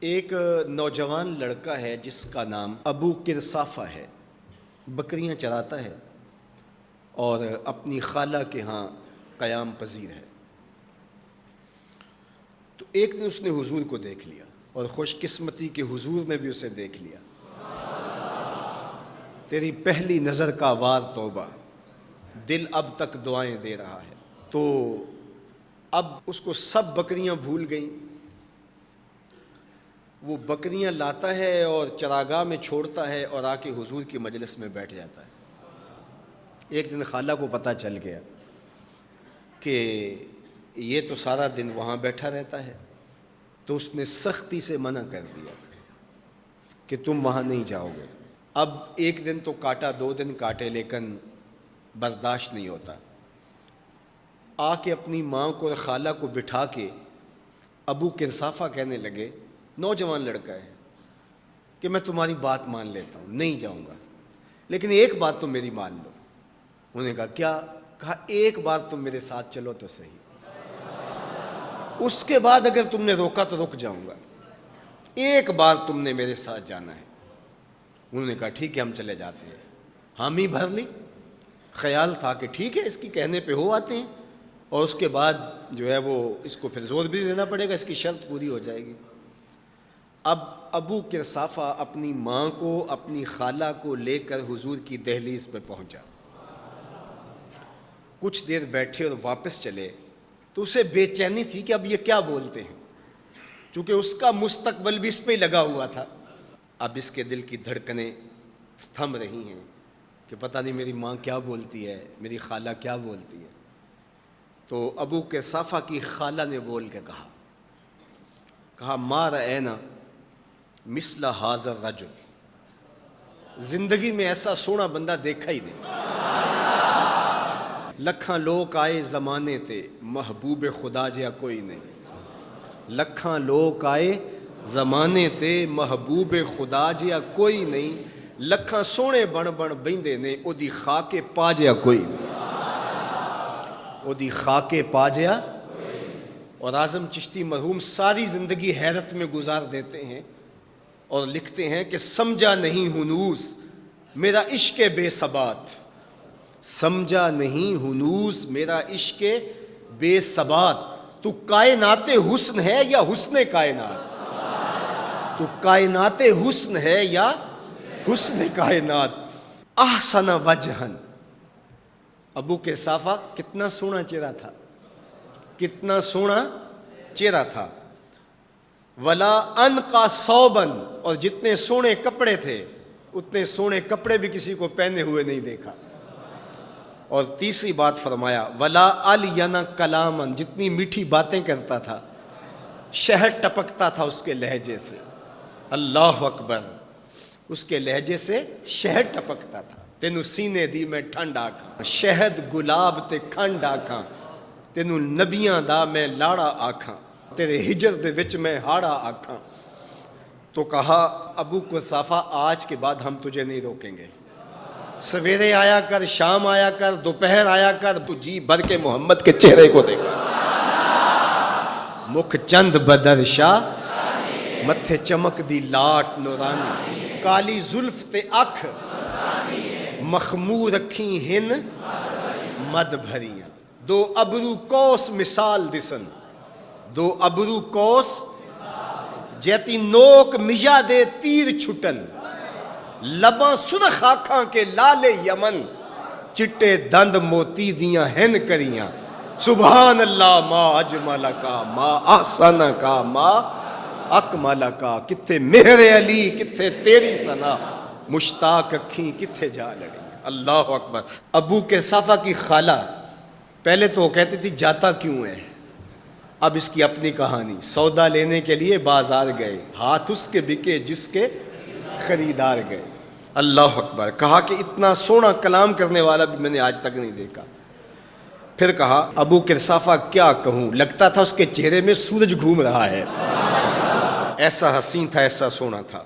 ایک نوجوان لڑکا ہے جس کا نام ابو کرصافہ ہے، بکریاں چراتا ہے اور اپنی خالہ کے ہاں قیام پذیر ہے۔ تو ایک دن اس نے حضور کو دیکھ لیا اور خوش قسمتی کہ حضور نے بھی اسے دیکھ لیا۔ تیری پہلی نظر کا وار توبہ، دل اب تک دعائیں دے رہا ہے۔ تو اب اس کو سب بکریاں بھول گئیں، وہ بکریاں لاتا ہے اور چراگاہ میں چھوڑتا ہے اور آ کے حضور کی مجلس میں بیٹھ جاتا ہے۔ ایک دن خالہ کو پتہ چل گیا کہ یہ تو سارا دن وہاں بیٹھا رہتا ہے، تو اس نے سختی سے منع کر دیا کہ تم وہاں نہیں جاؤ گے۔ اب ایک دن تو کاٹا، 2 دن کاٹے، لیکن برداشت نہیں ہوتا۔ آ کے اپنی ماں کو اور خالہ کو بٹھا کے ابو کرصافہ کہنے لگے، نوجوان لڑکا ہے، کہ میں تمہاری بات مان لیتا ہوں، نہیں جاؤں گا، لیکن ایک بات تو میری مان لو۔ انہوں نے کہا کیا؟ کہا ایک بار تم میرے ساتھ چلو تو صحیح، اس کے بعد اگر تم نے روکا تو رک جاؤں گا، ایک بار تم نے میرے ساتھ جانا ہے۔ انہوں نے کہا ٹھیک ہے ہم چلے جاتے ہیں۔ حامی بھر لی، خیال تھا کہ ٹھیک ہے اس کی کہنے پہ ہو آتے ہیں، اور اس کے بعد جو ہے وہ اس کو پھر زور بھی دینا پڑے گا، اس کی شرط پوری ہو جائے گی۔ اب ابو کرصافہ اپنی ماں کو، اپنی خالہ کو لے کر حضور کی دہلیز پہ پہنچا۔ کچھ دیر بیٹھے اور واپس چلے تو اسے بے چینی تھی کہ اب یہ کیا بولتے ہیں، چونکہ اس کا مستقبل بھی اس پہ لگا ہوا تھا۔ اب اس کے دل کی دھڑکنیں تھم رہی ہیں کہ پتہ نہیں میری ماں کیا بولتی ہے، میری خالہ کیا بولتی ہے۔ تو ابو کرصافہ کی خالہ نے بول کے کہا ما رأینا مثل ھذا الرجل، زندگی میں ایسا سونا بندہ دیکھا ہی نہیں۔ لکھاں لوگ آئے زمانے تے، محبوب خدا جیا کوئی نہیں۔ لکھاں لوگ آئے زمانے تے، محبوب خدا جیا کوئی نہیں۔ لکھاں سونے بن بن بیندے نے، او دی خاکے پا جیا کوئی نہیں۔ او دی خاکے پا جیا۔ اور اعظم چشتی مرحوم ساری زندگی حیرت میں گزار دیتے ہیں اور لکھتے ہیں کہ سمجھا نہیں ہنوز میرا عشق بے ثبات، سمجھا نہیں ہنوز میرا عشق بے ثبات، تو کائنات حسن ہے یا حسن کائنات، تو کائنات حسن ہے یا حسن کائنات۔ احسن وجہن، ابو کرصافہ کتنا سونا چہرہ تھا، کتنا سونا چہرہ تھا۔ ولا انقا ثوبا، اور جتنے سونے کپڑے تھے اتنے سونے کپڑے بھی کسی کو پہنے ہوئے نہیں دیکھا۔ اور تیسری بات فرمایا ولا الین کلاما، جتنی میٹھی باتیں کرتا تھا، شہد ٹپکتا تھا اس کے لہجے سے۔ اللہ اکبر، اس کے لہجے سے شہد ٹپکتا تھا۔ تینوں سینے دی میں ٹھنڈ آکھاں، شہد گلاب تے کھنڈ آکھاں، تینوں نبیاں دا میں لاڑا آکھاں، تیرے ہجر دے وچ میں ہاڑا آکھاں۔ تو کہا ابو کرصافہ آج کے بعد ہم تجھے نہیں روکیں گے، سویرے آیا کر، شام آیا کر، دوپہر آیا کر، تو جی بھر کے محمد کے چہرے کو دیکھا۔ مکھ چند بدر شاہ، متھے چمک دی لاٹ نورانی، کالی زلف تے اکھ، مخمور رکھی ہن مد بھریاں، دو ابرو کوس مثال دسن، دو ابرو کوس جیتی نوک مجا دے تیر چھٹن، لباں سرخ آنکھاں کے لال یمن، چٹے دند موتی دیاں ہن کریاں۔ سبحان اللہ ما اجمل کا، ما احسن کا، ما اکمل کا، کتھے مہر علی کتھے تیری ثنا، مشتاق اکھیں کتھے جا لڑی۔ اللہ اکبر۔ ابو کرصافہ کی خالہ پہلے تو وہ کہتی تھی جاتا کیوں ہے، اب اس کی اپنی کہانی۔ سودا لینے کے لیے بازار گئے، ہاتھ اس کے بکے جس کے خریدار گئے۔ اللہ اکبر۔ کہا کہ اتنا سونا کلام کرنے والا بھی میں نے آج تک نہیں دیکھا۔ پھر کہا ابو کرصافہ کیا کہوں، لگتا تھا اس کے چہرے میں سورج گھوم رہا ہے، ایسا حسین تھا، ایسا سونا تھا۔